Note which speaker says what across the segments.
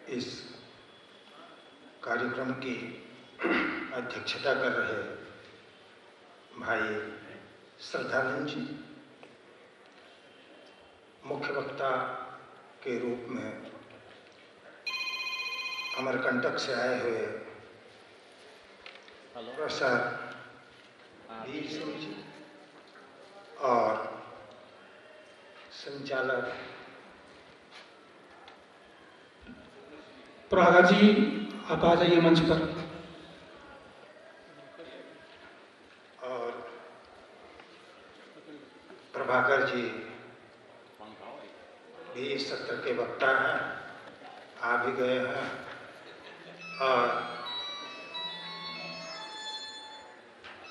Speaker 1: इस कार्यक्रम की अध्यक्षता कर रहे भाई श्रद्धानंद जी, मुख्य वक्ता के रूप में अमरकंटक से आए हुए प्रोफेसर वीर सिंह जी और संचालक
Speaker 2: प्रभाकर जी, आप आ जाइए मंच पर।
Speaker 1: और प्रभाकर जी भी इस सत्र के वक्ता हैं, आ भी गए हैं और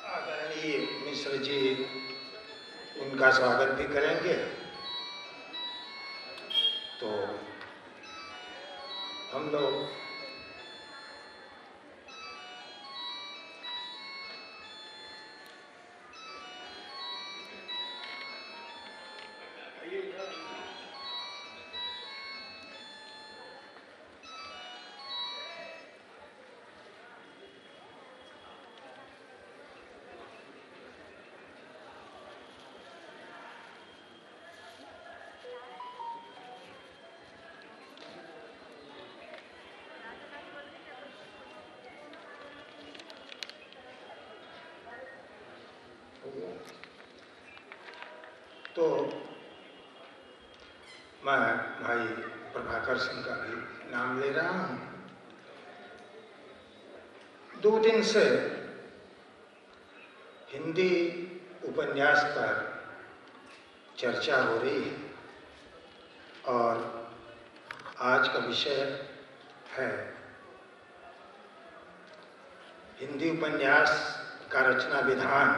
Speaker 1: आदरणीय मिश्र जी उनका स्वागत भी करेंगे। तो हम लोग तो मैं भाई प्रभाकर सिंह का भी नाम ले रहा हूँ। 2 दिन से हिंदी उपन्यास पर चर्चा हो रही है और आज का विषय है हिंदी उपन्यास का रचना विधान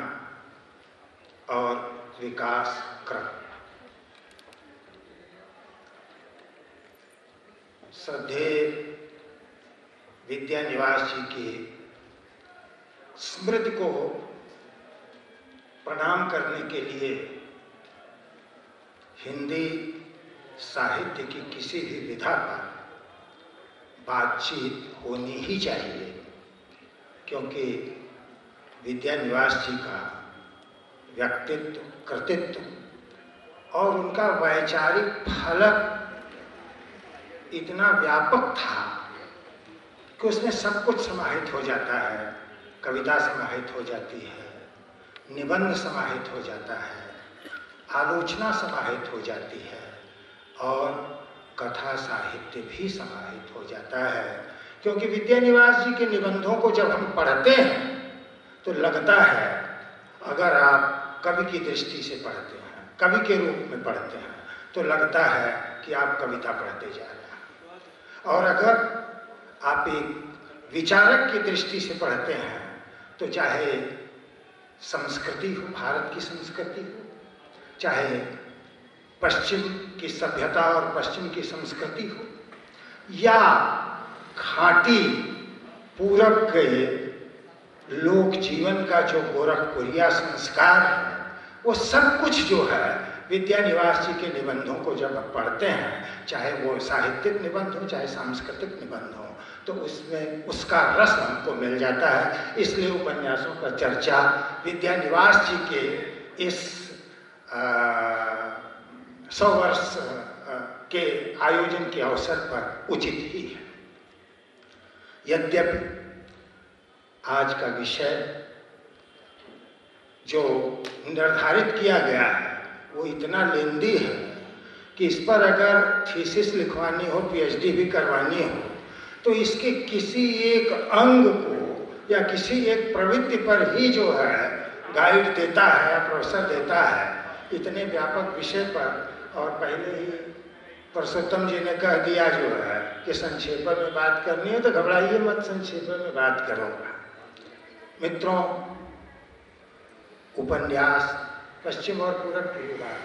Speaker 1: और विकास क्रम। श्रद्धेय विद्यानिवास जी की स्मृति को प्रणाम करने के लिए हिंदी साहित्य की किसी भी विधा पर बातचीत होनी ही चाहिए, क्योंकि विद्यानिवास जी का व्यक्तित्व, कृतित्व और उनका वैचारिक फलक इतना व्यापक था कि उसमें सब कुछ समाहित हो जाता है। कविता समाहित हो जाती है, निबंध समाहित हो जाता है, आलोचना समाहित हो जाती है और कथा साहित्य भी समाहित हो जाता है। क्योंकि विद्यानिवास जी के निबंधों को जब हम पढ़ते हैं तो लगता है, अगर आप कवि की दृष्टि से पढ़ते हैं, कवि के रूप में पढ़ते हैं, तो लगता है कि आप कविता पढ़ते जा रहे हैं। और अगर आप एक विचारक की दृष्टि से पढ़ते हैं तो चाहे संस्कृति हो, भारत की संस्कृति हो, चाहे पश्चिम की सभ्यता और पश्चिम की संस्कृति हो, या खांटी पूरब के लोक जीवन का जो गोरखपुरिया संस्कार है, वो सब कुछ जो है विद्यानिवास जी के निबंधों को जब आप पढ़ते हैं, चाहे वो साहित्यिक निबंध हो चाहे सांस्कृतिक निबंध हो, तो उसमें उसका रस हमको मिल जाता है। इसलिए उपन्यासों पर चर्चा विद्यानिवास जी के इस 100 वर्ष के आयोजन के अवसर पर उचित ही है। यद्यपि आज का विषय जो निर्धारित किया गया है वो इतना लेंदी है कि इस पर अगर थीसिस लिखवानी हो, पीएचडी भी करवानी हो, तो इसके किसी एक अंग को या किसी एक प्रवृत्ति पर ही जो है गाइड देता है या प्रोफेसर देता है इतने व्यापक विषय पर। और पहले ही पुरुषोत्तम जी ने कह दिया जो है कि संक्षेप में बात करनी है तो घबराइए मत, संक्षेप में बात करूँगा। मित्रों, उपन्यास पश्चिम और पूरब की बात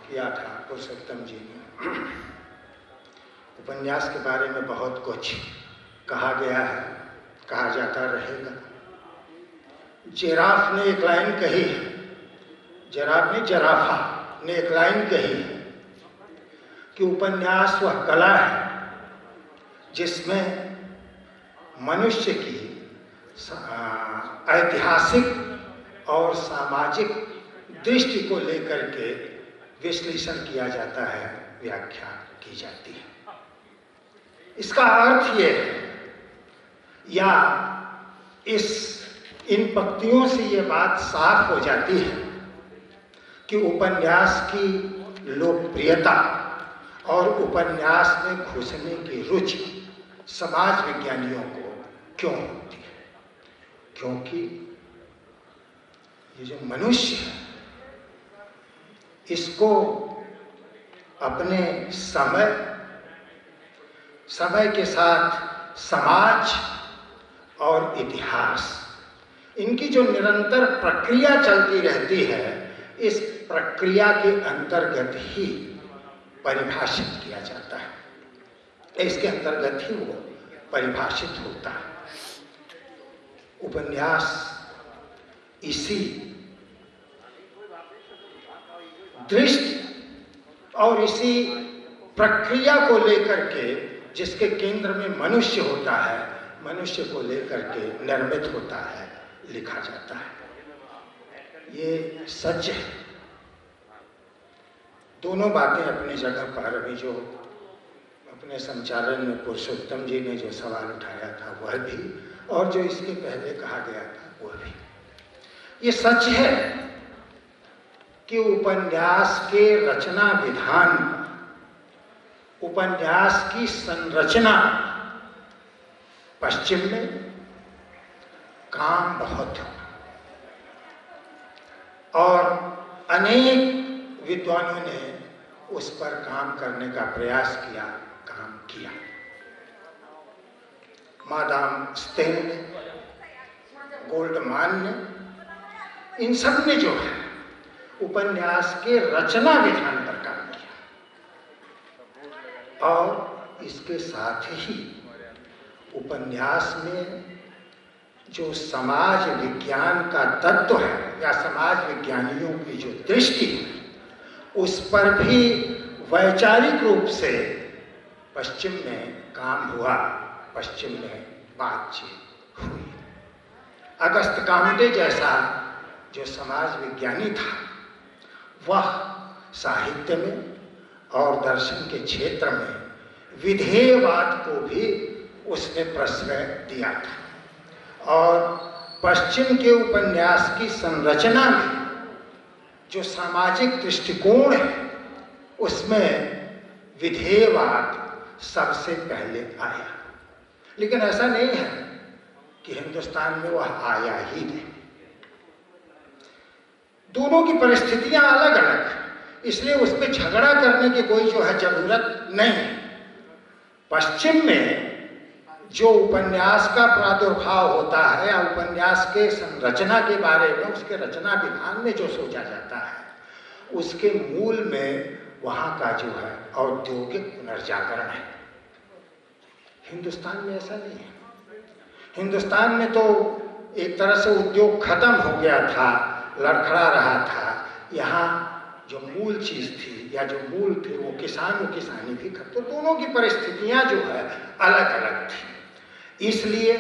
Speaker 1: किया था पुरुषोत्तम जी ने। उपन्यास के बारे में बहुत कुछ कहा गया है, कहा जाता रहेगा। जिराफ ने एक लाइन कही है, जिराफ ने जराफा ने एक लाइन कही है कि उपन्यास वह कला है जिसमें मनुष्य की ऐतिहासिक और सामाजिक दृष्टि को लेकर के विश्लेषण किया जाता है, व्याख्या की जाती है। इसका अर्थ ये है, या इन पंक्तियों से ये बात साफ हो जाती है कि उपन्यास की लोकप्रियता और उपन्यास में घुसने की रुचि समाज विज्ञानियों को क्यों होती है। क्योंकि ये जो मनुष्य है, इसको अपने समय के साथ समाज और इतिहास, इनकी जो निरंतर प्रक्रिया चलती रहती है, इस प्रक्रिया के अंतर्गत ही परिभाषित किया जाता है, इसके अंतर्गत ही वो परिभाषित होता है। उपन्यास इसी दृष्टि और इसी प्रक्रिया को लेकर के, जिसके केंद्र में मनुष्य होता है, मनुष्य को लेकर के निर्मित होता है, लिखा जाता है। ये सच है। दोनों बातें अपनी जगह पर, अभी जो अपने संचालन में पुरुषोत्तम जी ने जो सवाल उठाया था वह भी, और जो इसके पहले कहा गया था वह भी। ये सच है कि उपन्यास के रचना विधान, उपन्यास की संरचना पश्चिम में काम बहुत है, और अनेक विद्वानों ने उस पर काम करने का प्रयास किया, काम किया। मादाम स्टेन ने, गोल्डमान ने, इन सब ने जो है उपन्यास के रचना विधान पर काम किया, और इसके साथ ही उपन्यास में जो समाज विज्ञान का तत्व है, या समाज विज्ञानियों की जो दृष्टि है, उस पर भी वैचारिक रूप से पश्चिम में काम हुआ, पश्चिम में बातचीत हुई। अगस्त कांटे जैसा जो समाज विज्ञानी था, वह साहित्य में और दर्शन के क्षेत्र में विधेयवाद को भी उसने प्रश्रय दिया था, और पश्चिम के उपन्यास की संरचना में जो सामाजिक दृष्टिकोण है, उसमें विधेयवाद सबसे पहले आया। लेकिन ऐसा नहीं है कि हिंदुस्तान में वह आया ही नहीं। दोनों की परिस्थितियां अलग अलग, इसलिए उस पर झगड़ा करने की कोई जो है जरूरत नहीं है। पश्चिम में जो उपन्यास का प्रादुर्भाव होता है, या उपन्यास के संरचना के बारे में, उसके रचना विधान में जो सोचा जाता है, उसके मूल में वहाँ का जो है औद्योगिक पुनर्जागरण है। हिंदुस्तान में ऐसा नहीं है। हिंदुस्तान में तो एक तरह से उद्योग खत्म हो गया था, लड़खड़ा रहा था। यहाँ जो मूल चीज़ थी, या जो मूल थे, वो किसानी भी खत्म। तो दोनों की परिस्थितियाँ जो है अलग अलग थी। इसलिए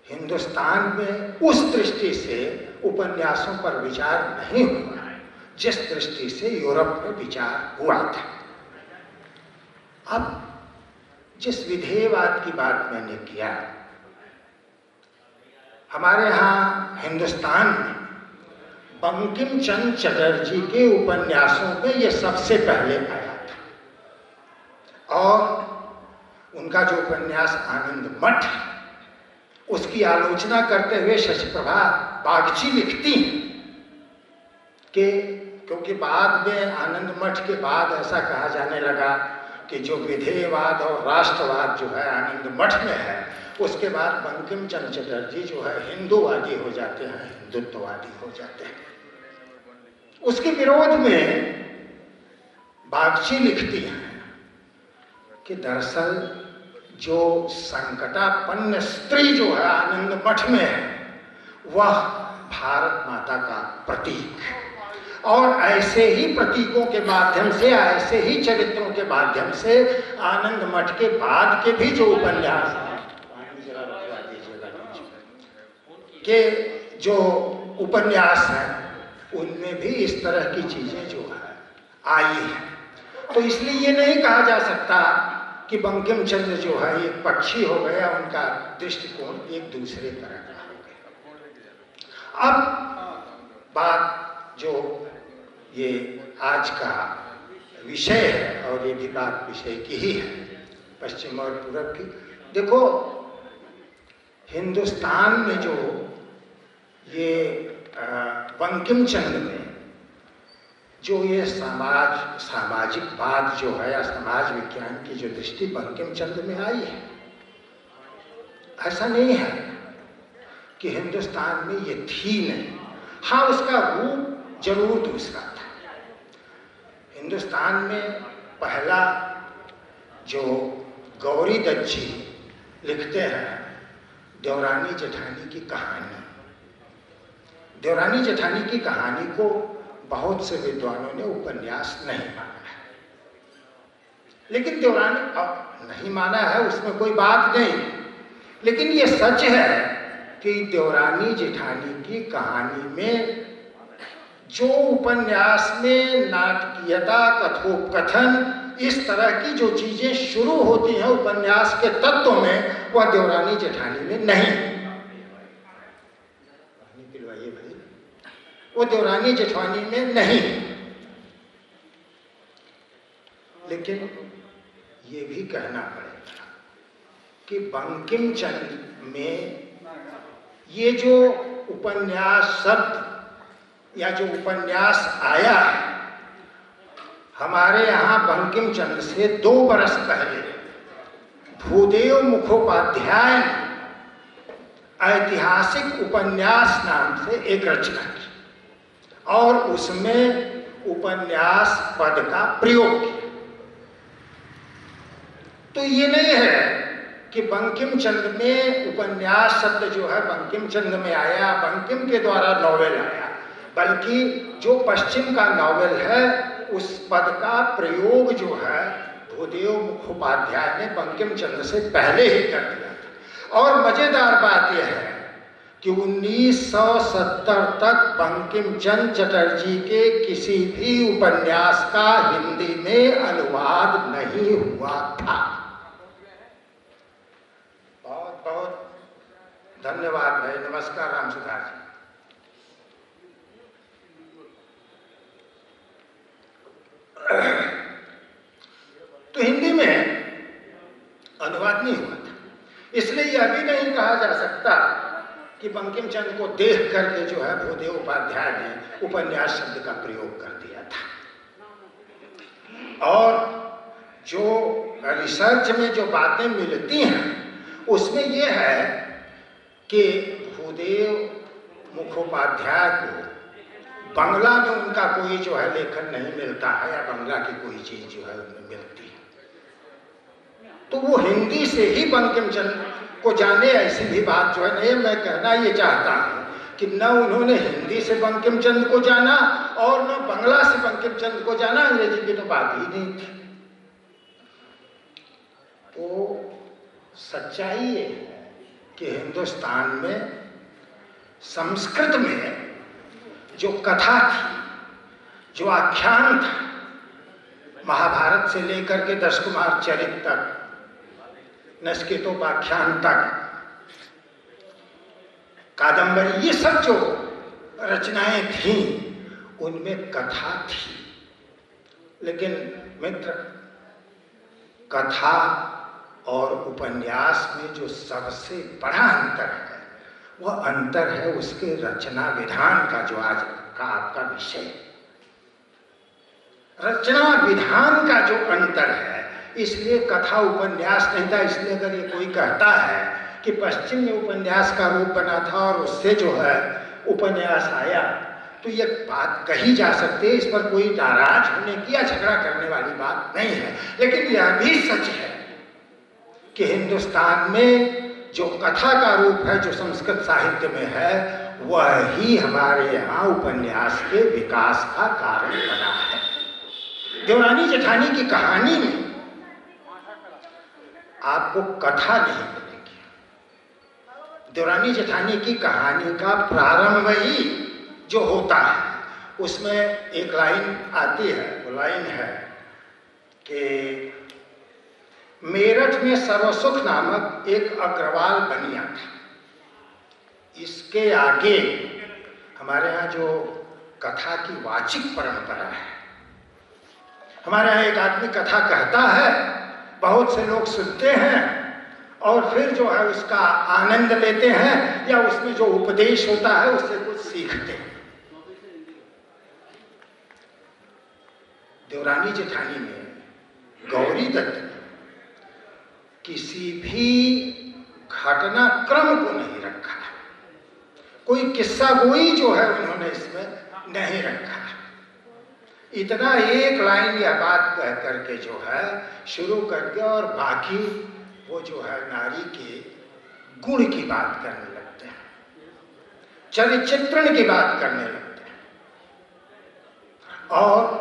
Speaker 1: हिंदुस्तान में उस दृष्टि से उपन्यासों पर विचार नहीं हुआ है जिस दृष्टि से यूरोप में विचार हुआ था। अब जिस विधेयवाद की बात मैंने किया, हमारे यहाँ हिंदुस्तान में बंकिम चंद्र चटर्जी के उपन्यासों में ये सबसे पहले आया था, और उनका जो उपन्यास आनंद मठ, उसकी आलोचना करते हुए शशिप्रभा बागची लिखती हैं कि क्योंकि बाद में आनंद मठ के बाद ऐसा कहा जाने लगा कि जो विधेयवाद और राष्ट्रवाद जो है आनंद मठ में है, उसके बाद बंकिम चंद्र चटर्जी जो है हिंदूवादी हो जाते हैं, हिंदुत्ववादी हो जाते हैं। उसके विरोध में बागची लिखती हैं कि दरअसल जो संकटापन्न स्त्री जो है आनंद मठ में है, वह भारत माता का प्रतीक है। और ऐसे ही प्रतीकों के माध्यम से, ऐसे ही चरित्रों के माध्यम से आनंद मठ के बाद के भी जो उपन्यास हैं, के जो उपन्यास हैं उनमें भी इस तरह की चीजें जो है आई है। तो इसलिए ये नहीं कहा जा सकता कि बंकिम चंद्र जो है एक पक्षी हो गया, उनका दृष्टिकोण एक दूसरे तरह का हो गया। अब बात जो ये आज का विषय है, और ये भी बात विषय की ही है, पश्चिम और पूरब की। देखो, हिंदुस्तान में जो ये बंकिम चंद्र में जो ये सामाजिकवाद जो है या समाज विज्ञान की जो दृष्टि बंकिम चंद्र में आई है, ऐसा नहीं है कि हिंदुस्तान में ये थी नहीं। हाँ, उसका रूप जरूर दूसरा था। हिंदुस्तान में पहला जो गौरी दत्त जी लिखते हैं देवरानी जेठानी की कहानी, देवरानी जेठानी की कहानी को बहुत से विद्वानों ने उपन्यास नहीं माना है, लेकिन देवरानी नहीं माना है, उसमें कोई बात नहीं। लेकिन ये सच है कि देवरानी जेठानी की कहानी में जो उपन्यास में नाटकीयता, कथोपकथन, इस तरह की जो चीजें शुरू होती हैं उपन्यास के तत्व में, वह देवरानी जेठानी में नहीं। वो देवरानी जेठानी में नहीं। लेकिन ये भी कहना पड़ेगा कि बंकिम चंद्र में ये जो उपन्यास शब्द या जो उपन्यास आया है, हमारे यहाँ बंकिम चंद्र से 2 बरस पहले भूदेव मुखोपाध्याय ने ऐतिहासिक उपन्यास नाम से एक रचना की और उसमें उपन्यास पद का प्रयोग किया। तो ये नहीं है कि बंकिम चंद्र में उपन्यास शब्द जो है बंकिम चंद्र में आया, बंकिम के द्वारा नॉवेल आया, बल्कि जो पश्चिम का नॉवेल है उस पद का प्रयोग जो है भूदेव मुखोपाध्याय ने बंकिम चंद्र से पहले ही कर दिया था। और मजेदार बात यह है कि 1970 तक बंकिम चंद्र चटर्जी के किसी भी उपन्यास का हिंदी में अनुवाद नहीं हुआ था। बहुत बहुत धन्यवाद भाई। नमस्कार राम सुधार जी। तो हिंदी में अनुवाद नहीं हुआ था, इसलिए यह भी नहीं कहा जा सकता कि बंकिम चंद्र को देख करके जो है भूदेव उपाध्याय ने उपन्यास शब्द का प्रयोग कर दिया था। और जो रिसर्च में जो बातें मिलती हैं उसमें यह है कि भूदेव मुखोपाध्याय को बंगला में उनका कोई जो है लेखन नहीं मिलता है या बंगला की कोई चीज जो है उनमें मिलती है, तो वो हिंदी से ही बंकिम चंद्र को जाने, ऐसी भी बात जो है नहीं। मैं कहना ये चाहता हूँ कि न उन्होंने हिंदी से बंकिम चंद्र को जाना और न बंगला से बंकिम चंद्र को जाना, अंग्रेजी की तो बात ही नहीं थी। तो सच्चाई ये है कि हिंदुस्तान में संस्कृत में जो कथा थी, जो आख्यान था, महाभारत से लेकर के 10 कुमार चरित तक, नचिकेतोपाख्यान तक, कादंबरी, ये सब जो रचनाएं थीं उनमें कथा थी। लेकिन मित्र, कथा और उपन्यास में जो सबसे बड़ा अंतर है वह अंतर है उसके रचना विधान का, जो आज का आपका विषय। रचना विधान का जो अंतर है, इसलिए कथा उपन्यास नहीं था। इसलिए अगर ये कोई कहता है कि पश्चिम में उपन्यास का रूप बना था और उससे जो है उपन्यास आया, तो ये बात कही जा सकती है, इस पर कोई नाराज होने की या झगड़ा करने वाली बात नहीं है। लेकिन यह भी सच है कि हिंदुस्तान में जो कथा का रूप है, जो संस्कृत साहित्य में है, वह ही हमारे यहाँ उपन्यास के विकास का कारण बना है। देवरानी जेठानी की कहानी में आपको कथा नहीं मिलेगी। देवरानी जेठानी की कहानी का प्रारंभ ही जो होता है उसमें एक लाइन आती है, वो लाइन है कि मेरठ में सर्वसुख नामक एक अग्रवाल बनिया था। इसके आगे हमारे यहाँ जो कथा की वाचिक परंपरा है, हमारे यहाँ एक आदमी कथा कहता है, बहुत से लोग सुनते हैं और फिर जो है उसका आनंद लेते हैं या उसमें जो उपदेश होता है उससे कुछ सीखते हैं। देवरानी जेठानी में गौरी दत्त ने किसी भी घटनाक्रम को नहीं रखा, कोई किस्सा गोई जो है उन्होंने इसमें नहीं रखा। इतना एक लाइन या बात कह करके जो है शुरू करके और बाकी वो जो है नारी के गुण की बात करने लगते हैं, चरित्रण की बात करने लगते हैं और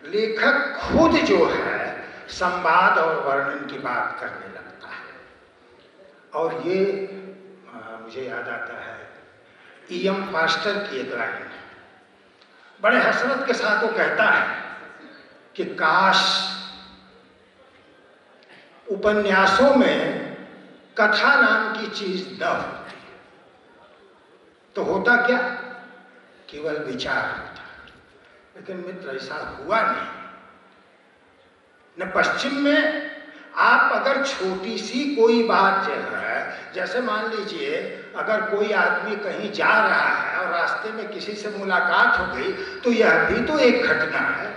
Speaker 1: लेखक खुद जो है संवाद और वर्णन की बात करने लगता है। और ये मुझे याद आता है E.M. फास्टर की एक लाइन है, बड़े हसरत के साथ वो कहता है कि काश उपन्यासों में कथा नाम की चीज न होती तो होता क्या, केवल विचार होता। लेकिन मित्र ऐसा हुआ नहीं। न पश्चिम में आप अगर छोटी सी कोई बात जो है, जैसे मान लीजिए अगर कोई आदमी कहीं जा रहा है और रास्ते में किसी से मुलाकात हो गई तो यह भी तो एक घटना है।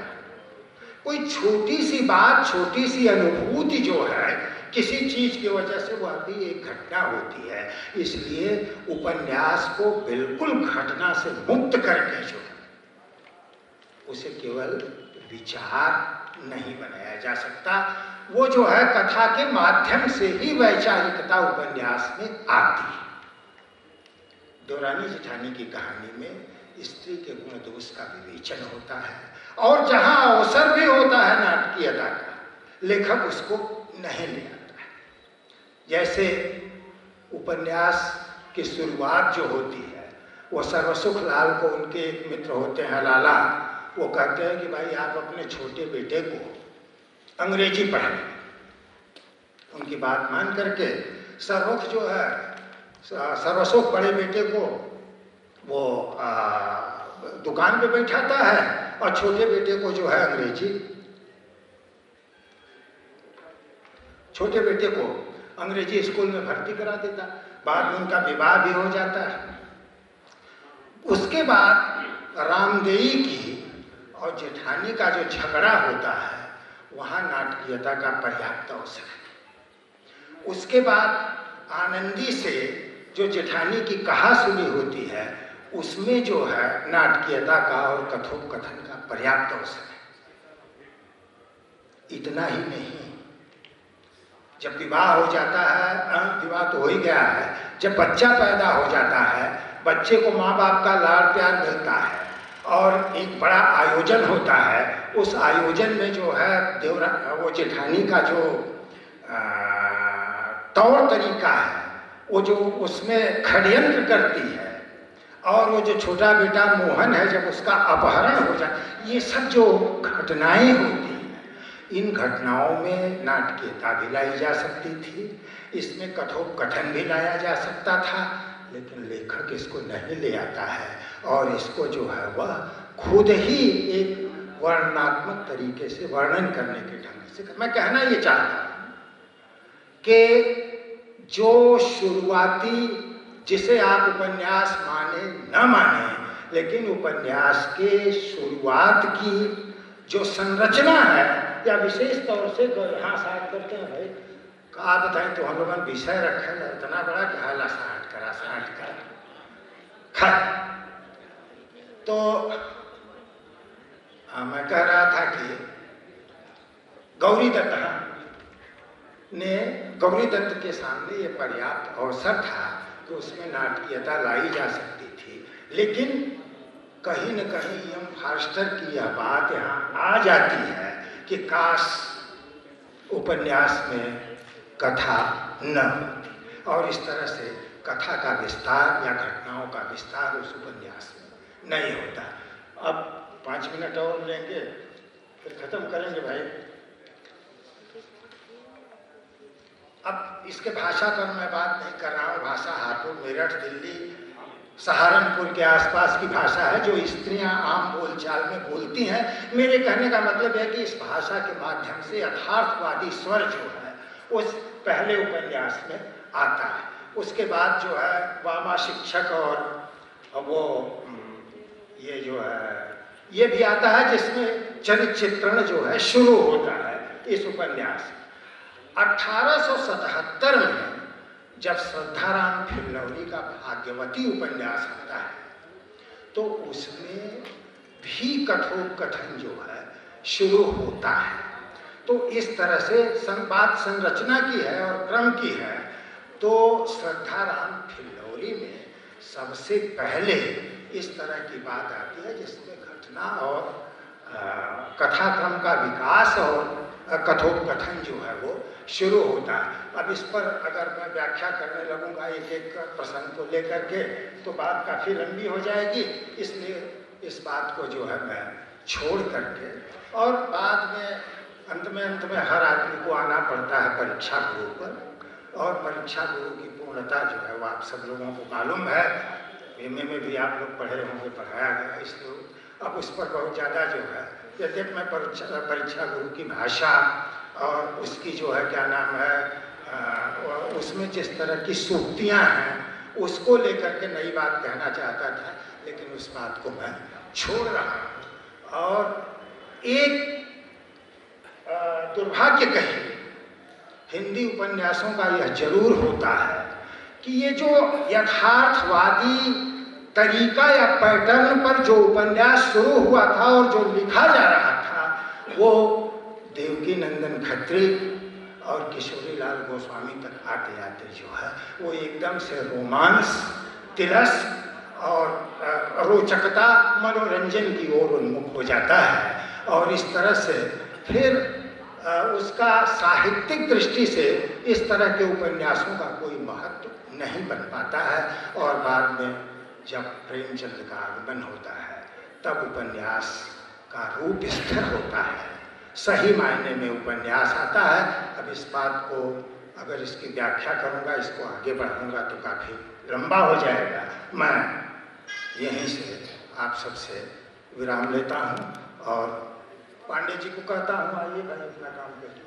Speaker 1: कोई छोटी सी बात, छोटी सी अनुभूति जो है किसी चीज की वजह से वह भी एक घटना होती है। इसलिए उपन्यास को बिल्कुल घटना से मुक्त करके जो उसे केवल विचार नहीं बनाया जा सकता। वो जो है कथा के माध्यम से ही वैचारिकता उपन्यास में आती है। देवरानी जेठानी की कहानी में स्त्री के गुण दोष का विवेचन होता है और जहां अवसर भी होता है नाटकीयता का, लेखक उसको नहीं ले आता है। जैसे उपन्यास की शुरुआत जो होती है, वो सर्वसुख लाल को उनके एक मित्र होते हैं लाला, वो कहते हैं कि भाई आप अपने छोटे बेटे को अंग्रेजी पढ़ाएं। उनकी बात मान करके सर्वसुख जो है, सर्वसुख बड़े बेटे को वो दुकान पे बैठाता है और छोटे बेटे को जो है अंग्रेजी, छोटे बेटे को अंग्रेजी स्कूल में भर्ती करा देता। बाद में उनका विवाह भी हो जाता है। उसके बाद रामदेई की और जेठानी का जो झगड़ा होता है, वहाँ नाटकीयता का पर्याप्त अवसर है। उसके बाद आनंदी से जो जेठानी की कहा सुनी होती है, उसमें जो है नाटकीयता का और कथोपकथन का पर्याप्त अवसर है। इतना ही नहीं, जब विवाह हो जाता है, विवाह तो हो ही गया है, जब बच्चा पैदा हो जाता है, बच्चे को माँ बाप का लाड़ प्यार मिलता है और एक बड़ा आयोजन होता है। उस आयोजन में जो है वो जेठानी का जो तौर तरीका है, वो जो उसमें षड्यंत्र करती है और वो जो छोटा बेटा मोहन है जब उसका अपहरण हो जाए, ये सब जो घटनाएं होती हैं, इन घटनाओं में नाटकीयता भी लाई जा सकती थी, इसमें कथोपकथन भी लाया जा सकता था, लेकिन लेखक इसको नहीं ले आता है और इसको जो है वह खुद ही एक वर्णनात्मक तरीके से वर्णन करने के ढंग से। मैं कहना ये चाहता हूँ कि जो शुरुआती, जिसे आप उपन्यास माने न माने, लेकिन उपन्यास के शुरुआत की जो संरचना है, या विशेष तौर से यहाँ साठ करते हैं भाई, कहा बताएं तो हम लोगों ने विषय रखा है इतना बड़ा कि हाला साठ करा साठ करा खा। तो मैं कह रहा था कि गौरी दत्त के सामने ये पर्याप्त अवसर था कि उसमें नाटकीयता लाई जा सकती थी, लेकिन कहीं न कहीं एम फॉर्स्टर की यह बात यहाँ आ जाती है कि काश उपन्यास में कथा न हो, और इस तरह से कथा का विस्तार या घटनाओं का विस्तार उस उपन्यास में नहीं होता। अब 5 मिनट और लेंगे, फिर खत्म करेंगे भाई। अब इसके भाषा पर मैं बात नहीं कर रहा हूँ। भाषा हापुड़, मेरठ, दिल्ली, सहारनपुर के आसपास की भाषा है जो स्त्रियां आम बोलचाल में बोलती हैं। मेरे कहने का मतलब है कि इस भाषा के माध्यम से यथार्थवादी स्वर जो है उस पहले उपन्यास में आता है। उसके बाद जो है वामा शिक्षक और वो ये जो है ये भी आता है, जिसमें चरित्र चित्रण जो है शुरू होता है इस उपन्यास। 1877 में जब श्रद्धाराम फिल्लौरी का भाग्यवती उपन्यास आता है तो उसमें भी कथोपकथन जो है शुरू होता है। तो इस तरह से बात संरचना की है और क्रम की है। तो श्रद्धाराम फिल्लौरी में सबसे पहले इस तरह की बात आती है जिसमें घटना और कथाक्रम का विकास और कथोपकथन जो है वो शुरू होता है। अब इस पर अगर मैं व्याख्या करने लगूंगा एक एक प्रसंग को लेकर के तो बात काफ़ी लंबी हो जाएगी, इसलिए इस बात को जो है मैं छोड़ करके, और बाद में अंत में हर आदमी को आना पड़ता है परीक्षा गुरु पर, और परीक्षा गुरु की पूर्णता जो है वो आप सब लोगों को मालूम है। एमए में भी आप लोग पढ़े होंगे, पढ़ाया गया, इसलिए अब उस पर बहुत ज़्यादा जो है, यद्यपि मैं परीक्षा गुरु की भाषा और उसकी जो है क्या नाम है उसमें जिस तरह की सूक्तियाँ हैं उसको लेकर के नई बात कहना चाहता था, लेकिन उस बात को मैं छोड़ रहा हूँ। और एक दुर्भाग्य कहे हिंदी उपन्यासों का यह जरूर होता है कि ये जो यथार्थवादी तरीका या पैटर्न पर जो उपन्यास शुरू हुआ था और जो लिखा जा रहा था वो देवकी नंदन खत्री और किशोरी लाल गोस्वामी तक आते आते जो है वो एकदम से रोमांस, तिलस्म और रोचकता, मनोरंजन की ओर उन्मुख हो जाता है। और इस तरह से फिर उसका साहित्यिक दृष्टि से इस तरह के उपन्यासों का कोई महत्व नहीं बन पाता है। और बाद में जब प्रेमचंद का आगमन होता है तब उपन्यास का रूप स्थिर होता है, सही मायने में उपन्यास आता है। अब इस बात को अगर इसकी व्याख्या करूँगा, इसको आगे बढ़ाऊँगा तो काफ़ी लंबा हो जाएगा। मैं यहीं से आप सबसे विराम लेता हूँ और पांडे जी को कहता हूँ आइए भाई अपना काम करिए।